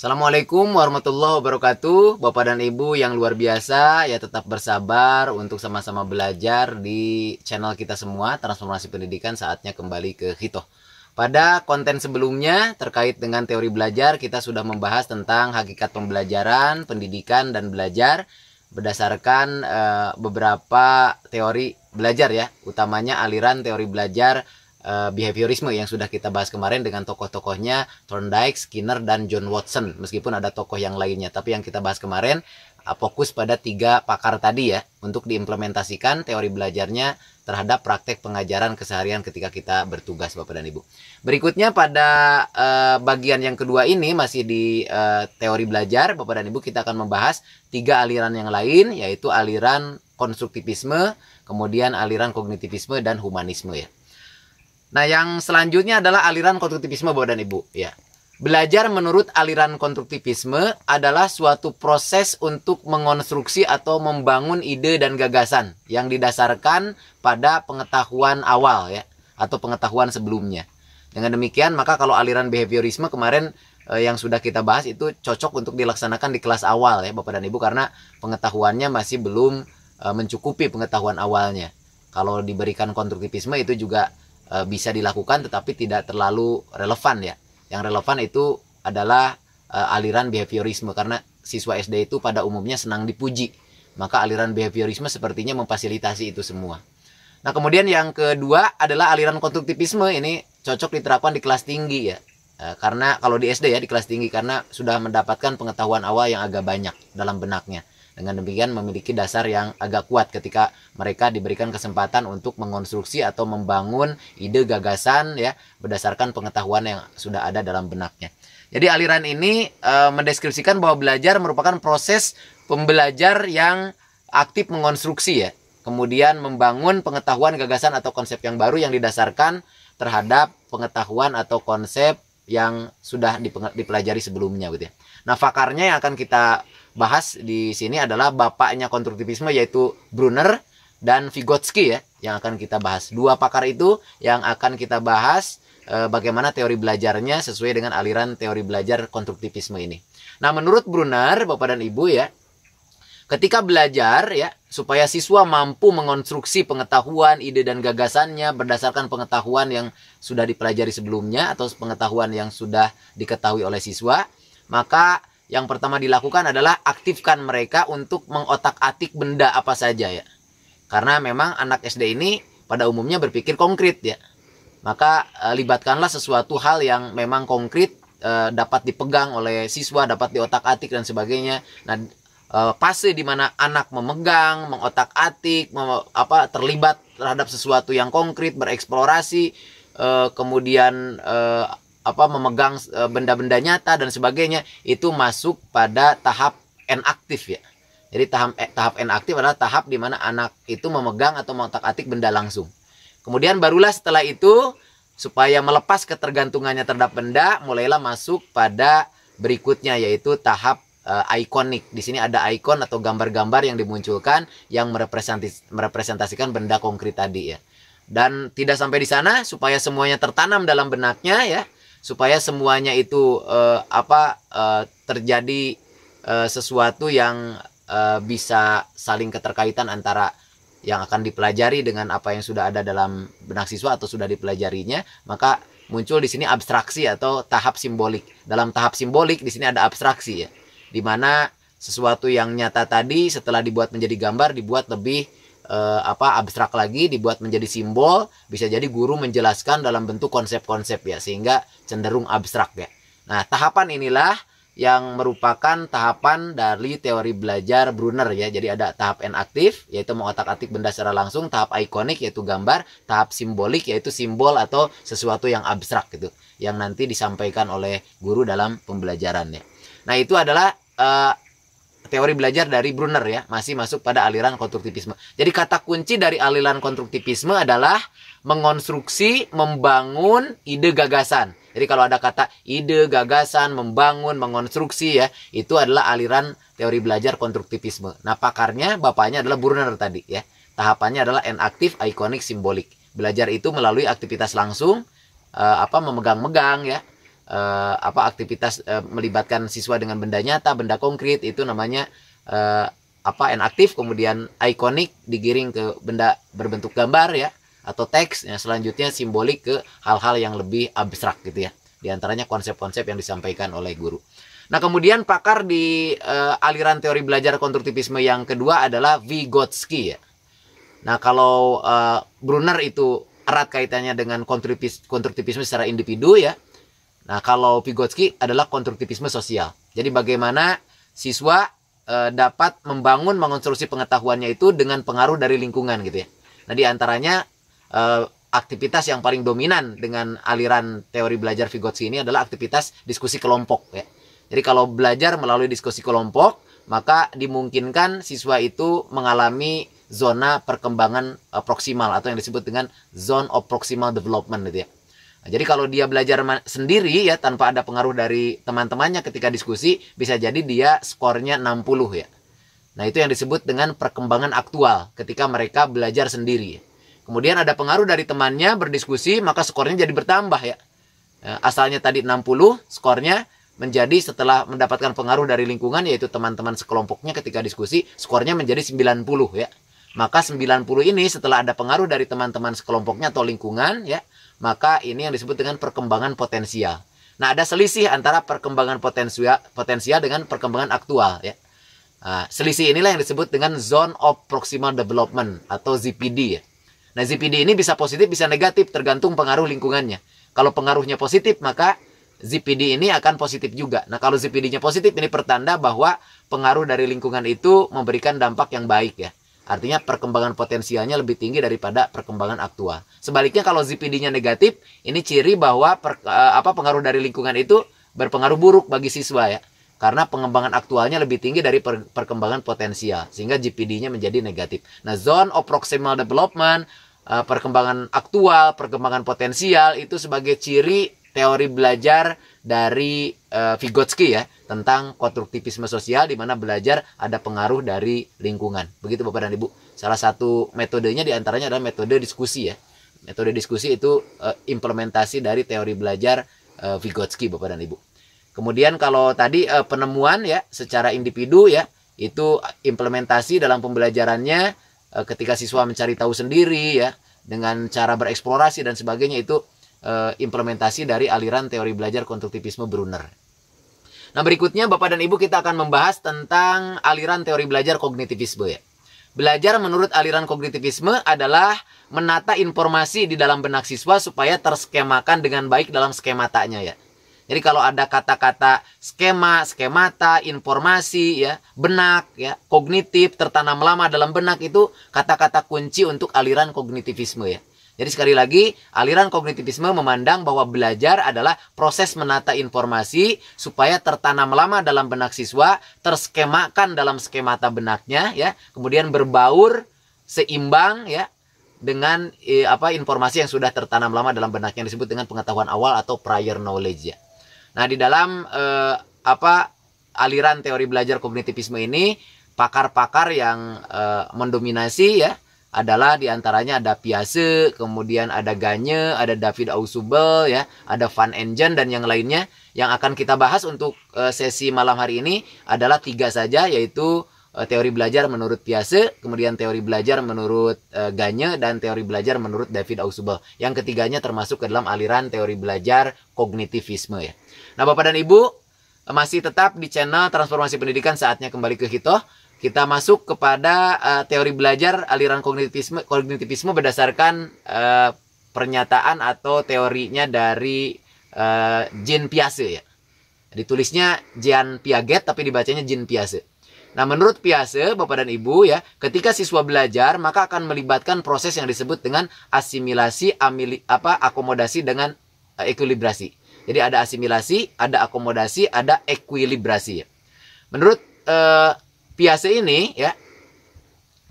Assalamualaikum warahmatullahi wabarakatuh. Bapak dan Ibu yang luar biasa, ya tetap bersabar untuk sama-sama belajar di channel kita semua, Transformasi Pendidikan. Saatnya kembali ke Hitoh. Pada konten sebelumnya terkait dengan teori belajar, kita sudah membahas tentang hakikat pembelajaran, pendidikan, dan belajar berdasarkan beberapa teori belajar ya, utamanya aliran teori belajar behaviorisme yang sudah kita bahas kemarin dengan tokoh-tokohnya Thorndike, Skinner, dan John Watson. Meskipun ada tokoh yang lainnya, tapi yang kita bahas kemarin fokus pada 3 pakar tadi ya, untuk diimplementasikan teori belajarnya terhadap praktek pengajaran keseharian ketika kita bertugas, Bapak dan Ibu. Berikutnya pada bagian yang kedua ini masih di teori belajar, Bapak dan Ibu, kita akan membahas 3 aliran yang lain, yaitu aliran konstruktivisme, kemudian aliran kognitivisme, dan humanisme ya. Nah, yang selanjutnya adalah aliran konstruktivisme, Bapak dan Ibu ya. Belajar menurut aliran konstruktivisme adalah suatu proses untuk mengonstruksi atau membangun ide dan gagasan yang didasarkan pada pengetahuan awal ya, atau pengetahuan sebelumnya. Dengan demikian, maka kalau aliran behaviorisme kemarin yang sudah kita bahas itu cocok untuk dilaksanakan di kelas awal ya, Bapak dan Ibu, karena pengetahuannya masih belum mencukupi pengetahuan awalnya. Kalau diberikan konstruktivisme itu juga bisa dilakukan, tetapi tidak terlalu relevan ya. Yang relevan itu adalah aliran behaviorisme, karena siswa SD itu pada umumnya senang dipuji. Maka aliran behaviorisme sepertinya memfasilitasi itu semua. Nah, kemudian yang kedua adalah aliran konstruktivisme. Ini cocok diterapkan di kelas tinggi ya. Karena kalau di SD ya, di kelas tinggi, karena sudah mendapatkan pengetahuan awal yang agak banyak dalam benaknya. Dengan demikian memiliki dasar yang agak kuat ketika mereka diberikan kesempatan untuk mengonstruksi atau membangun ide gagasan ya, berdasarkan pengetahuan yang sudah ada dalam benaknya. Jadi aliran ini mendeskripsikan bahwa belajar merupakan proses pembelajar yang aktif mengonstruksi ya, kemudian membangun pengetahuan, gagasan, atau konsep yang baru yang didasarkan terhadap pengetahuan atau konsep yang sudah dipelajari sebelumnya gitu ya. Nah, pakarnya yang akan kita bahas di sini adalah bapaknya konstruktivisme, yaitu Brunner dan Vygotsky ya, yang akan kita bahas. 2 pakar itu yang akan kita bahas bagaimana teori belajarnya sesuai dengan aliran teori belajar konstruktivisme ini. Nah, menurut Brunner, Bapak dan Ibu ya, ketika belajar ya, supaya siswa mampu mengonstruksi pengetahuan, ide, dan gagasannya berdasarkan pengetahuan yang sudah dipelajari sebelumnya atau pengetahuan yang sudah diketahui oleh siswa, maka yang pertama dilakukan adalah aktifkan mereka untuk mengotak-atik benda apa saja ya. Karena memang anak SD ini pada umumnya berpikir konkret ya. Maka libatkanlah sesuatu hal yang memang konkret, dapat dipegang oleh siswa, dapat diotak-atik dan sebagainya. Nah, fase di mana anak memegang, mengotak-atik, terlibat terhadap sesuatu yang konkret, bereksplorasi, kemudian memegang benda-benda nyata dan sebagainya, itu masuk pada tahap N-aktif ya. Jadi tahap N-aktif adalah tahap di mana anak itu memegang atau mengotak-atik benda langsung. Kemudian barulah setelah itu, supaya melepas ketergantungannya terhadap benda, mulailah masuk pada berikutnya, yaitu tahap ikonik. Di sini ada ikon atau gambar-gambar yang dimunculkan yang merepresentasikan benda konkret tadi ya. Dan tidak sampai di sana, supaya semuanya tertanam dalam benaknya ya, supaya semuanya itu terjadi sesuatu yang bisa saling keterkaitan antara yang akan dipelajari dengan apa yang sudah ada dalam benak siswa atau sudah dipelajarinya, maka muncul di sini abstraksi atau tahap simbolik. Dalam tahap simbolik di sini ada abstraksi ya, di mana sesuatu yang nyata tadi setelah dibuat menjadi gambar dibuat lebih abstrak lagi, dibuat menjadi simbol. Bisa jadi guru menjelaskan dalam bentuk konsep-konsep ya, sehingga cenderung abstrak ya. Nah, tahapan inilah yang merupakan tahapan dari teori belajar Brunner ya. Jadi ada tahap N-aktif, yaitu mengotak-atik benda secara langsung, tahap ikonik yaitu gambar, tahap simbolik yaitu simbol atau sesuatu yang abstrak gitu, yang nanti disampaikan oleh guru dalam pembelajaran ya. Nah, itu adalah teori belajar dari Brunner ya, masih masuk pada aliran konstruktivisme. Jadi kata kunci dari aliran konstruktivisme adalah mengonstruksi, membangun ide gagasan. Jadi kalau ada kata ide, gagasan, membangun, mengonstruksi ya, itu adalah aliran teori belajar konstruktivisme. Nah, pakarnya bapaknya adalah Brunner tadi ya. Tahapannya adalah N-aktif, ikonik, simbolik. Belajar itu melalui aktivitas langsung, memegang-megang ya, aktivitas melibatkan siswa dengan benda nyata, benda konkret, itu namanya enaktif. Kemudian ikonik digiring ke benda berbentuk gambar ya, atau teks. Ya, selanjutnya simbolik ke hal-hal yang lebih abstrak gitu ya. Di antaranya konsep-konsep yang disampaikan oleh guru. Nah, kemudian pakar di aliran teori belajar konstruktivisme yang kedua adalah Vygotsky ya. Nah, kalau Brunner itu erat kaitannya dengan konstruktivisme secara individu ya. Nah, kalau Vygotsky adalah konstruktivisme sosial. Jadi bagaimana siswa dapat membangun, mengonstruksi pengetahuannya itu dengan pengaruh dari lingkungan gitu ya. Nah, di antaranya aktivitas yang paling dominan dengan aliran teori belajar Vygotsky ini adalah aktivitas diskusi kelompok ya. Jadi kalau belajar melalui diskusi kelompok, maka dimungkinkan siswa itu mengalami zona perkembangan proksimal atau yang disebut dengan zone of proximal development gitu ya. Nah, jadi kalau dia belajar sendiri ya tanpa ada pengaruh dari teman-temannya ketika diskusi, bisa jadi dia skornya 60 ya. Nah, itu yang disebut dengan perkembangan aktual ketika mereka belajar sendiri. Kemudian ada pengaruh dari temannya berdiskusi, maka skornya jadi bertambah ya. Asalnya tadi 60, skornya menjadi setelah mendapatkan pengaruh dari lingkungan, yaitu teman-teman sekelompoknya ketika diskusi, skornya menjadi 90 ya. Maka 90 ini setelah ada pengaruh dari teman-teman sekelompoknya atau lingkungan ya, maka ini yang disebut dengan perkembangan potensial. Nah, ada selisih antara perkembangan potensial dengan perkembangan aktual ya. Nah, selisih inilah yang disebut dengan zone of proximal development atau ZPD ya. Nah, ZPD ini bisa positif bisa negatif tergantung pengaruh lingkungannya. Kalau pengaruhnya positif, maka ZPD ini akan positif juga. Nah, kalau ZPD-nya positif, ini pertanda bahwa pengaruh dari lingkungan itu memberikan dampak yang baik ya. Artinya perkembangan potensialnya lebih tinggi daripada perkembangan aktual. Sebaliknya kalau ZPD-nya negatif, ini ciri bahwa pengaruh dari lingkungan itu berpengaruh buruk bagi siswa ya. Karena pengembangan aktualnya lebih tinggi dari perkembangan potensial, sehingga ZPD-nya menjadi negatif. Nah, zone of proximal development, perkembangan aktual, perkembangan potensial itu sebagai ciri teori belajar dari Vygotsky ya, tentang konstruktivisme sosial, di mana belajar ada pengaruh dari lingkungan. Begitu Bapak dan Ibu. Salah satu metodenya diantaranya adalah metode diskusi ya. Metode diskusi itu implementasi dari teori belajar Vygotsky Bapak dan Ibu. Kemudian kalau tadi penemuan ya secara individu ya, itu implementasi dalam pembelajarannya ketika siswa mencari tahu sendiri ya, dengan cara bereksplorasi dan sebagainya, itu implementasi dari aliran teori belajar konstruktivisme Brunner. Nah, berikutnya Bapak dan Ibu kita akan membahas tentang aliran teori belajar kognitivisme ya. Belajar menurut aliran kognitivisme adalah menata informasi di dalam benak siswa supaya terskemakan dengan baik dalam skematanya ya. Jadi kalau ada kata-kata skema, skemata, informasi ya, benak ya, kognitif, tertanam lama dalam benak, itu kata-kata kunci untuk aliran kognitivisme ya. Jadi sekali lagi, aliran kognitivisme memandang bahwa belajar adalah proses menata informasi supaya tertanam lama dalam benak siswa, terskemakan dalam skemata benaknya ya, kemudian berbaur seimbang ya dengan informasi yang sudah tertanam lama dalam benaknya, yang disebut dengan pengetahuan awal atau prior knowledge ya. Nah, di dalam aliran teori belajar kognitivisme ini, pakar-pakar yang mendominasi ya adalah diantaranya ada Piaget, kemudian ada Gagne, ada David Ausubel ya, ada Van Engen dan yang lainnya. Yang akan kita bahas untuk sesi malam hari ini adalah 3 saja, yaitu teori belajar menurut Piaget, kemudian teori belajar menurut Gagne, dan teori belajar menurut David Ausubel. Yang ketiganya termasuk ke dalam aliran teori belajar kognitivisme ya. Nah, Bapak dan Ibu masih tetap di channel Transformasi Pendidikan, saatnya kembali ke Hitoh. Kita masuk kepada teori belajar aliran kognitivisme berdasarkan pernyataan atau teorinya dari Jean Piaget ya. Ditulisnya Jean Piaget tapi dibacanya Jean Piaget. Nah, menurut Piaget, Bapak dan Ibu ya, ketika siswa belajar maka akan melibatkan proses yang disebut dengan asimilasi, akomodasi dengan ekuilibrasi. Jadi ada asimilasi, ada akomodasi, ada ekuilibrasi ya. Menurut Piaget ini ya,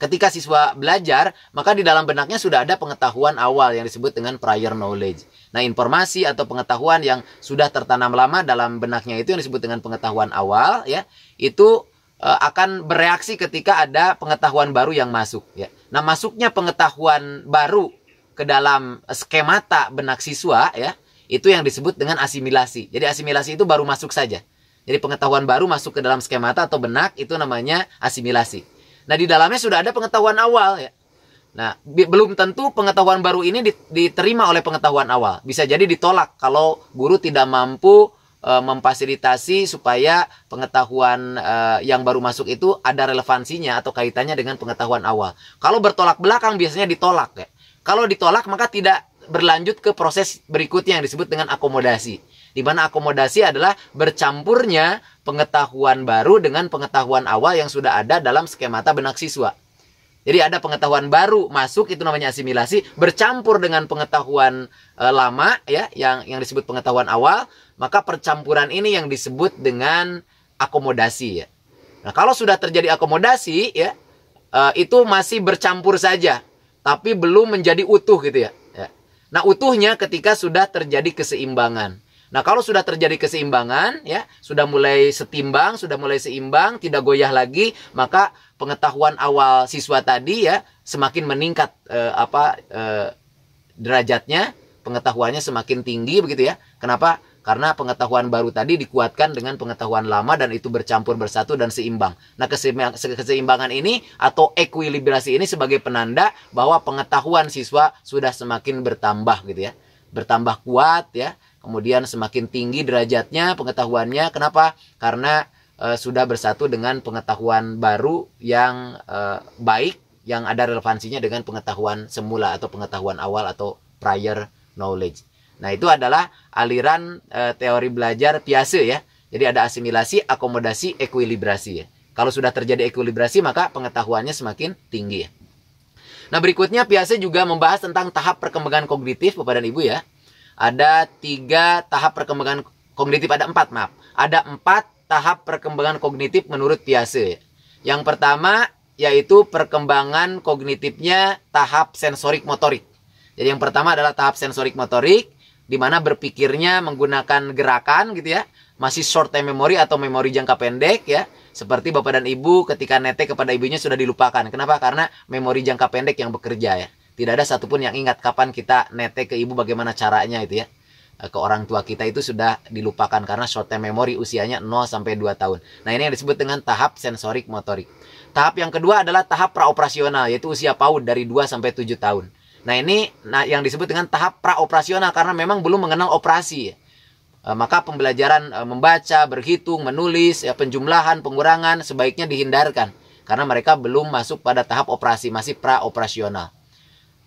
ketika siswa belajar maka di dalam benaknya sudah ada pengetahuan awal yang disebut dengan prior knowledge. Nah, informasi atau pengetahuan yang sudah tertanam lama dalam benaknya itu yang disebut dengan pengetahuan awal ya, itu akan bereaksi ketika ada pengetahuan baru yang masuk ya. Nah, masuknya pengetahuan baru ke dalam skemata benak siswa ya, Itu yang disebut dengan asimilasi. Jadi asimilasi itu baru masuk saja. Jadi pengetahuan baru masuk ke dalam skemata atau benak, itu namanya asimilasi. Nah, di dalamnya sudah ada pengetahuan awal ya. Nah, belum tentu pengetahuan baru ini diterima oleh pengetahuan awal. Bisa jadi ditolak kalau guru tidak mampu memfasilitasi supaya pengetahuan yang baru masuk itu ada relevansinya atau kaitannya dengan pengetahuan awal. Kalau bertolak belakang biasanya ditolak ya. Kalau ditolak maka tidak berlanjut ke proses berikutnya yang disebut dengan akomodasi. Di mana akomodasi adalah bercampurnya pengetahuan baru dengan pengetahuan awal yang sudah ada dalam skemata benak siswa. Jadi ada pengetahuan baru masuk, itu namanya asimilasi, bercampur dengan pengetahuan lama ya, yang disebut pengetahuan awal, maka percampuran ini yang disebut dengan akomodasi ya. Nah, kalau sudah terjadi akomodasi ya, itu masih bercampur saja, tapi belum menjadi utuh gitu ya. Nah, utuhnya ketika sudah terjadi keseimbangan. Nah, kalau sudah terjadi keseimbangan ya, sudah mulai setimbang, sudah mulai seimbang, tidak goyah lagi, maka pengetahuan awal siswa tadi ya semakin meningkat derajatnya, pengetahuannya semakin tinggi begitu ya. Kenapa? Karena pengetahuan baru tadi dikuatkan dengan pengetahuan lama dan itu bercampur bersatu dan seimbang. Nah, keseimbangan ini atau ekuilibrasi ini sebagai penanda bahwa pengetahuan siswa sudah semakin bertambah gitu ya. Bertambah kuat ya. Kemudian semakin tinggi derajatnya pengetahuannya. Kenapa? Karena sudah bersatu dengan pengetahuan baru yang baik, yang ada relevansinya dengan pengetahuan semula atau pengetahuan awal atau prior knowledge. Nah, itu adalah aliran teori belajar Piaget ya. Jadi ada asimilasi, akomodasi, ekuilibrasi ya. Kalau sudah terjadi ekuilibrasi maka pengetahuannya semakin tinggi ya. Nah, berikutnya Piaget juga membahas tentang tahap perkembangan kognitif Bapak dan Ibu ya. Ada 3 tahap perkembangan kognitif, ada 4 maaf. Ada 4 tahap perkembangan kognitif menurut Piaget. Yang pertama yaitu perkembangan kognitifnya tahap sensorik motorik. Jadi yang pertama adalah tahap sensorik motorik, di mana berpikirnya menggunakan gerakan gitu ya. Masih short term memory atau memori jangka pendek ya. Seperti Bapak dan Ibu ketika netek kepada ibunya sudah dilupakan. Kenapa? Karena memori jangka pendek yang bekerja ya. Tidak ada satupun yang ingat kapan kita netek ke ibu bagaimana caranya itu ya. Ke orang tua kita itu sudah dilupakan karena short term memory usianya 0 sampai 2 tahun. Nah, ini yang disebut dengan tahap sensorik motorik. Tahap yang kedua adalah tahap praoperasional, yaitu usia PAUD dari 2 sampai 7 tahun. Nah, ini yang disebut dengan tahap praoperasional karena memang belum mengenal operasi. Maka pembelajaran membaca, berhitung, menulis, ya, penjumlahan, pengurangan sebaiknya dihindarkan karena mereka belum masuk pada tahap operasi, masih praoperasional.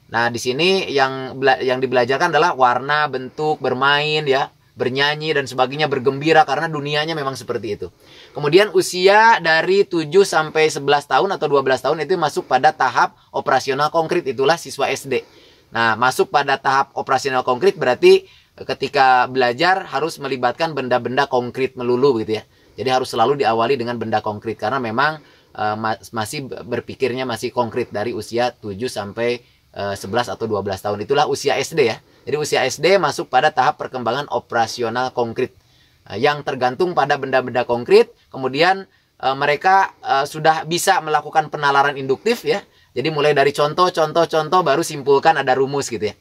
Nah, di sini yang dibelajarkan adalah warna, bentuk, bermain ya, bernyanyi dan sebagainya, bergembira karena dunianya memang seperti itu. Kemudian usia dari 7 sampai 11 tahun atau 12 tahun itu masuk pada tahap operasional konkret, itulah siswa SD. Nah, masuk pada tahap operasional konkret berarti ketika belajar harus melibatkan benda-benda konkret melulu gitu ya. Jadi harus selalu diawali dengan benda konkret karena memang masih berpikirnya masih konkret dari usia 7 sampai 11 atau 12 tahun. Itulah usia SD ya. Jadi usia SD masuk pada tahap perkembangan operasional konkret yang tergantung pada benda-benda konkret. Kemudian mereka sudah bisa melakukan penalaran induktif ya. Jadi mulai dari contoh baru simpulkan, ada rumus gitu ya.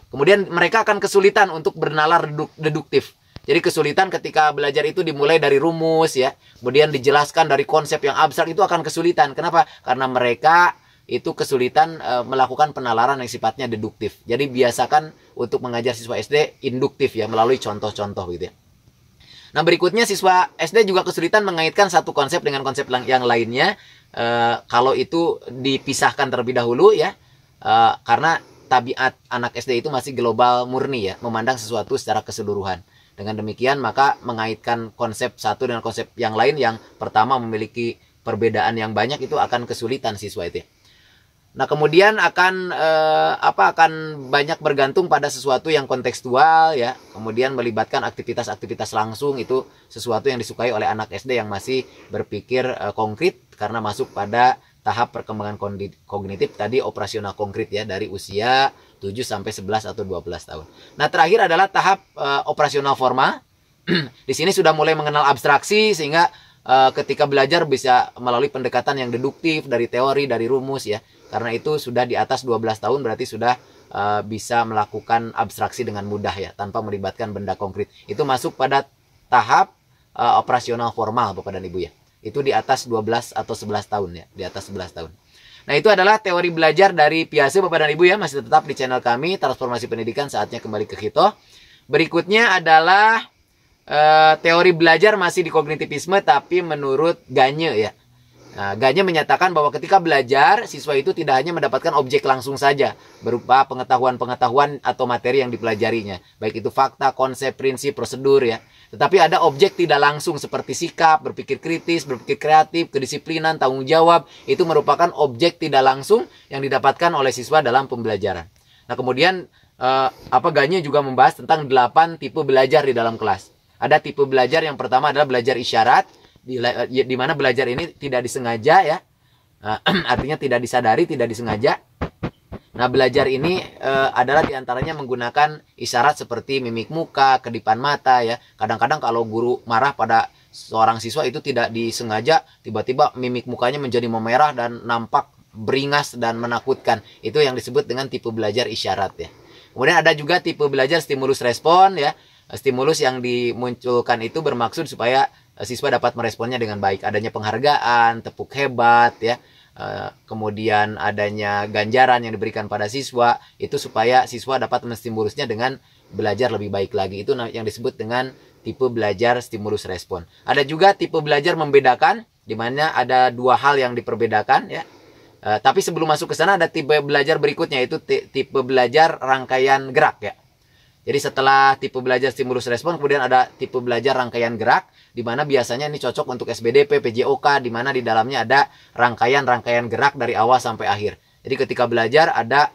Kemudian mereka akan kesulitan untuk bernalar deduktif. Jadi kesulitan ketika belajar itu dimulai dari rumus ya. Kemudian dijelaskan dari konsep yang abstrak, itu akan kesulitan. Kenapa? Karena mereka itu kesulitan melakukan penalaran yang sifatnya deduktif. Jadi biasakan untuk mengajar siswa SD induktif ya, melalui contoh-contoh gitu ya. Nah, berikutnya siswa SD juga kesulitan mengaitkan satu konsep dengan konsep yang lainnya. Kalau itu dipisahkan terlebih dahulu ya, karena tabiat anak SD itu masih global murni ya, memandang sesuatu secara keseluruhan. Dengan demikian maka mengaitkan konsep satu dengan konsep yang lain yang pertama memiliki perbedaan yang banyak itu akan kesulitan siswa itu ya. Nah, kemudian akan banyak bergantung pada sesuatu yang kontekstual ya. Kemudian melibatkan aktivitas-aktivitas langsung, itu sesuatu yang disukai oleh anak SD yang masih berpikir konkret karena masuk pada tahap perkembangan kognitif tadi operasional konkret ya, dari usia 7 sampai 11 atau 12 tahun. Nah, terakhir adalah tahap operasional formal. Di sini sudah mulai mengenal abstraksi sehingga ketika belajar bisa melalui pendekatan yang deduktif dari teori, dari rumus ya. Karena itu sudah di atas 12 tahun berarti sudah bisa melakukan abstraksi dengan mudah ya, tanpa melibatkan benda konkret. Itu masuk pada tahap operasional formal Bapak dan Ibu ya. Itu di atas 12 atau 11 tahun ya, di atas 11 tahun. Nah, itu adalah teori belajar dari Piaget Bapak dan Ibu ya, masih tetap di channel kami Transformasi Pendidikan, saatnya kembali ke Hito. Berikutnya adalah teori belajar masih di kognitivisme tapi menurut Gagne ya. Nah, Gagne menyatakan bahwa ketika belajar, siswa itu tidak hanya mendapatkan objek langsung saja, berupa pengetahuan-pengetahuan atau materi yang dipelajarinya. Baik itu fakta, konsep, prinsip, prosedur ya. Tetapi ada objek tidak langsung seperti sikap, berpikir kritis, berpikir kreatif, kedisiplinan, tanggung jawab. Itu merupakan objek tidak langsung yang didapatkan oleh siswa dalam pembelajaran. Nah, kemudian Gagne juga membahas tentang 8 tipe belajar di dalam kelas. Ada tipe belajar yang pertama adalah belajar isyarat, di mana belajar ini tidak disengaja ya, artinya tidak disadari, tidak disengaja. Nah, belajar ini adalah diantaranya menggunakan isyarat seperti mimik muka, kedipan mata ya. Kadang-kadang kalau guru marah pada seorang siswa itu tidak disengaja, tiba-tiba mimik mukanya menjadi memerah dan nampak beringas dan menakutkan. Itu yang disebut dengan tipe belajar isyarat ya. Kemudian ada juga tipe belajar stimulus respon ya. Stimulus yang dimunculkan itu bermaksud supaya siswa dapat meresponnya dengan baik. Adanya penghargaan, tepuk hebat ya. Kemudian adanya ganjaran yang diberikan pada siswa, itu supaya siswa dapat menstimulusnya dengan belajar lebih baik lagi. Itu yang disebut dengan tipe belajar stimulus respon. Ada juga tipe belajar membedakan, di mana ada 2 hal yang diperbedakan ya. Tapi sebelum masuk ke sana ada tipe belajar berikutnya, yaitu tipe belajar rangkaian gerak ya. Jadi setelah tipe belajar stimulus respon, kemudian ada tipe belajar rangkaian gerak, di mana biasanya ini cocok untuk SBDP, PJOK, di mana di dalamnya ada rangkaian-rangkaian gerak dari awal sampai akhir. Jadi ketika belajar ada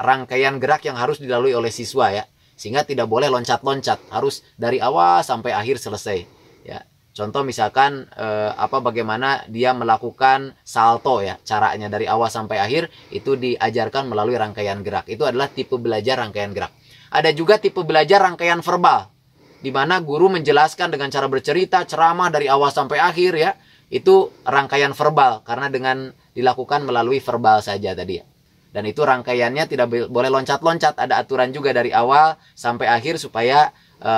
rangkaian gerak yang harus dilalui oleh siswa ya, sehingga tidak boleh loncat-loncat, harus dari awal sampai akhir selesai. Ya, contoh misalkan bagaimana dia melakukan salto ya, caranya dari awal sampai akhir itu diajarkan melalui rangkaian gerak. Itu adalah tipe belajar rangkaian gerak. Ada juga tipe belajar rangkaian verbal, di mana guru menjelaskan dengan cara bercerita, ceramah dari awal sampai akhir ya. Itu rangkaian verbal, karena dengan dilakukan melalui verbal saja tadi ya. Dan itu rangkaiannya tidak boleh loncat-loncat, ada aturan juga dari awal sampai akhir supaya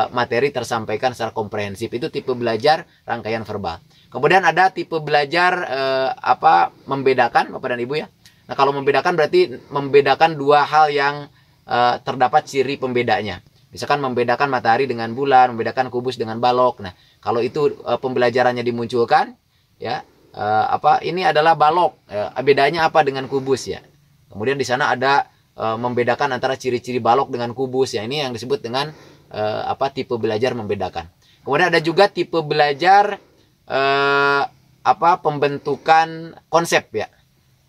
materi tersampaikan secara komprehensif. Itu tipe belajar rangkaian verbal. Kemudian ada tipe belajar membedakan Bapak dan Ibu ya. Nah, kalau membedakan berarti membedakan 2 hal yang terdapat ciri pembedanya. Misalkan membedakan matahari dengan bulan, membedakan kubus dengan balok. Nah, kalau itu pembelajarannya dimunculkan, ya, ini adalah balok. Bedanya apa dengan kubus ya? Kemudian di sana ada membedakan antara ciri-ciri balok dengan kubus ya. Ini yang disebut dengan tipe belajar membedakan. Kemudian ada juga tipe belajar pembentukan konsep ya.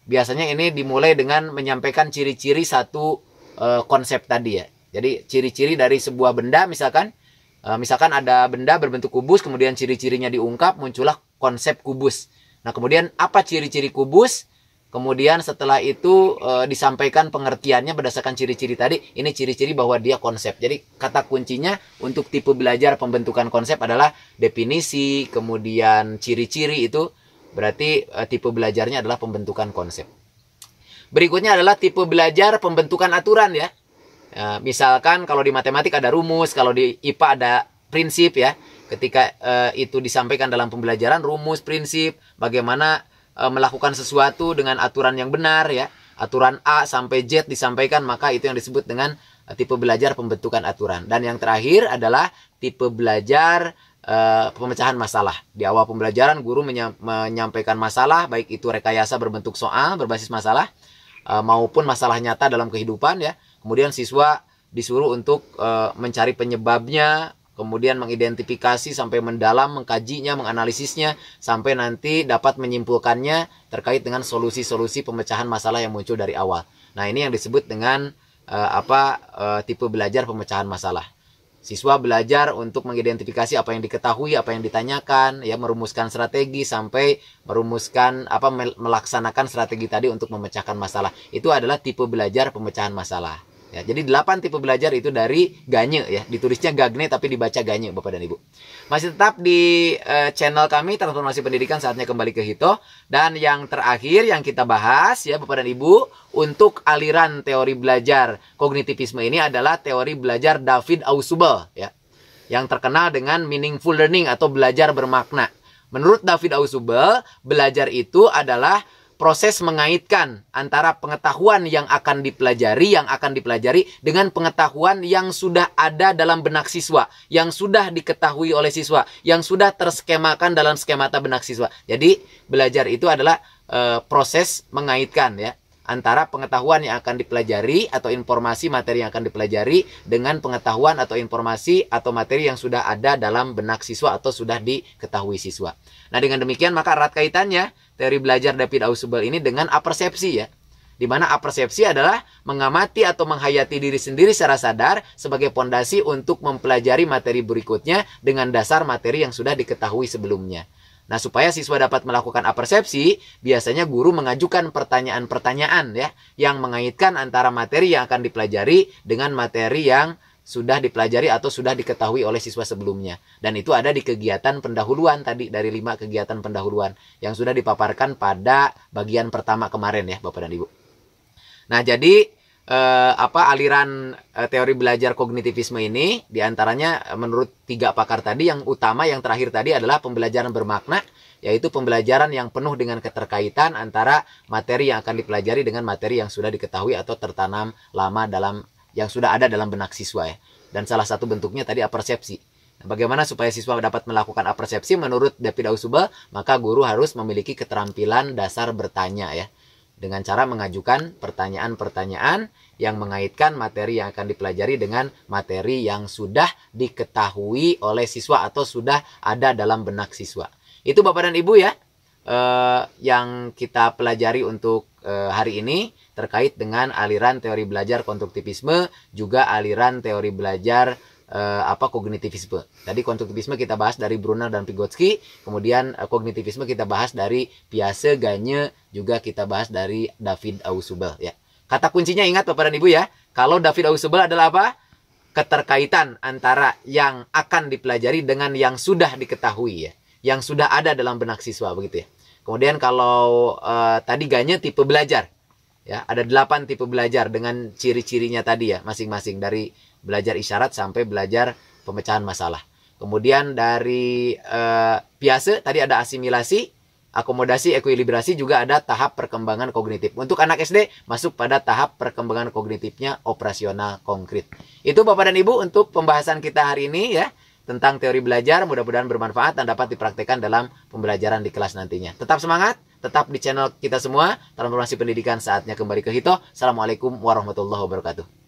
Biasanya ini dimulai dengan menyampaikan ciri-ciri satu konsep tadi ya. Jadi ciri-ciri dari sebuah benda, misalkan ada benda berbentuk kubus, kemudian ciri-cirinya diungkap, muncullah konsep kubus. Nah, kemudian apa ciri-ciri kubus? Kemudian setelah itu disampaikan pengertiannya berdasarkan ciri-ciri tadi. Ini ciri-ciri bahwa dia konsep. Jadi kata kuncinya untuk tipe belajar pembentukan konsep adalah definisi, kemudian ciri-ciri. Itu berarti tipe belajarnya adalah pembentukan konsep. Berikutnya adalah tipe belajar pembentukan aturan ya. Misalkan kalau di matematik ada rumus, kalau di IPA ada prinsip ya. Ketika itu disampaikan dalam pembelajaran, rumus, prinsip, bagaimana melakukan sesuatu dengan aturan yang benar ya. Aturan A sampai Z disampaikan, maka itu yang disebut dengan tipe belajar pembentukan aturan. Dan yang terakhir adalah tipe belajar pemecahan masalah. Di awal pembelajaran guru menyampaikan masalah, baik itu rekayasa berbentuk soal berbasis masalah maupun masalah nyata dalam kehidupan ya. Kemudian siswa disuruh untuk mencari penyebabnya, kemudian mengidentifikasi sampai mendalam, mengkajinya, menganalisisnya, sampai nanti dapat menyimpulkannya terkait dengan solusi-solusi pemecahan masalah yang muncul dari awal. Nah, ini yang disebut dengan tipe belajar pemecahan masalah. Siswa belajar untuk mengidentifikasi apa yang diketahui, apa yang ditanyakan, ya, merumuskan strategi sampai merumuskan melaksanakan strategi tadi untuk memecahkan masalah. Itu adalah tipe belajar pemecahan masalah. Ya, jadi 8 tipe belajar itu dari Ganye ya. Ditulisnya Gagne tapi dibaca Ganye Bapak dan Ibu. Masih tetap di channel kami Transformasi Pendidikan, saatnya kembali ke Hito. Dan yang terakhir yang kita bahas ya Bapak dan Ibu, untuk aliran teori belajar kognitivisme ini adalah teori belajar David Ausubel ya. Yang terkenal dengan meaningful learning atau belajar bermakna. Menurut David Ausubel, belajar itu adalah proses mengaitkan antara pengetahuan yang akan dipelajari dengan pengetahuan yang sudah ada dalam benak siswa, yang sudah diketahui oleh siswa, yang sudah terskemakan dalam skemata benak siswa. Jadi belajar itu adalah proses mengaitkan ya antara pengetahuan yang akan dipelajari atau informasi materi yang akan dipelajari dengan pengetahuan atau informasi atau materi yang sudah ada dalam benak siswa atau sudah diketahui siswa. Nah, dengan demikian maka erat kaitannya teori belajar David Ausubel ini dengan apersepsi ya. Di mana apersepsi adalah mengamati atau menghayati diri sendiri secara sadar sebagai pondasi untuk mempelajari materi berikutnya dengan dasar materi yang sudah diketahui sebelumnya. Nah, supaya siswa dapat melakukan apersepsi, biasanya guru mengajukan pertanyaan-pertanyaan ya yang mengaitkan antara materi yang akan dipelajari dengan materi yang sudah dipelajari atau sudah diketahui oleh siswa sebelumnya. Dan itu ada di kegiatan pendahuluan tadi, dari 5 kegiatan pendahuluan yang sudah dipaparkan pada bagian pertama kemarin ya Bapak dan Ibu. Nah, jadi aliran teori belajar kognitivisme ini diantaranya menurut 3 pakar tadi, yang utama yang terakhir tadi adalah pembelajaran bermakna, yaitu pembelajaran yang penuh dengan keterkaitan antara materi yang akan dipelajari dengan materi yang sudah diketahui atau tertanam lama yang sudah ada dalam benak siswa ya. Dan salah satu bentuknya tadi apersepsi. Nah, bagaimana supaya siswa dapat melakukan apersepsi menurut David Ausubel? Maka guru harus memiliki keterampilan dasar bertanya ya. Dengan cara mengajukan pertanyaan-pertanyaan yang mengaitkan materi yang akan dipelajari dengan materi yang sudah diketahui oleh siswa atau sudah ada dalam benak siswa. Itu Bapak dan Ibu ya, yang kita pelajari untuk hari ini terkait dengan aliran teori belajar konstruktivisme, juga aliran teori belajar kognitivisme. Tadi konstruktivisme kita bahas dari Brunner dan Vygotsky, kemudian kognitivisme kita bahas dari Piaget, Ganye, juga kita bahas dari David Ausubel ya. Kata kuncinya ingat Bapak dan Ibu ya, kalau David Ausubel adalah apa? Keterkaitan antara yang akan dipelajari dengan yang sudah diketahui ya, yang sudah ada dalam benak siswa begitu ya. Kemudian kalau tadi Ganye tipe belajar ya, ada 8 tipe belajar dengan ciri-cirinya tadi ya, masing-masing dari belajar isyarat sampai belajar pemecahan masalah. Kemudian dari Piaget tadi ada asimilasi, akomodasi, ekuilibrasi, juga ada tahap perkembangan kognitif. Untuk anak SD masuk pada tahap perkembangan kognitifnya operasional konkret. Itu Bapak dan Ibu untuk pembahasan kita hari ini ya tentang teori belajar. Mudah-mudahan bermanfaat dan dapat dipraktikkan dalam pembelajaran di kelas nantinya. Tetap semangat, tetap di channel kita semua Transformasi Pendidikan, saatnya kembali ke Hito. Assalamualaikum warahmatullahi wabarakatuh.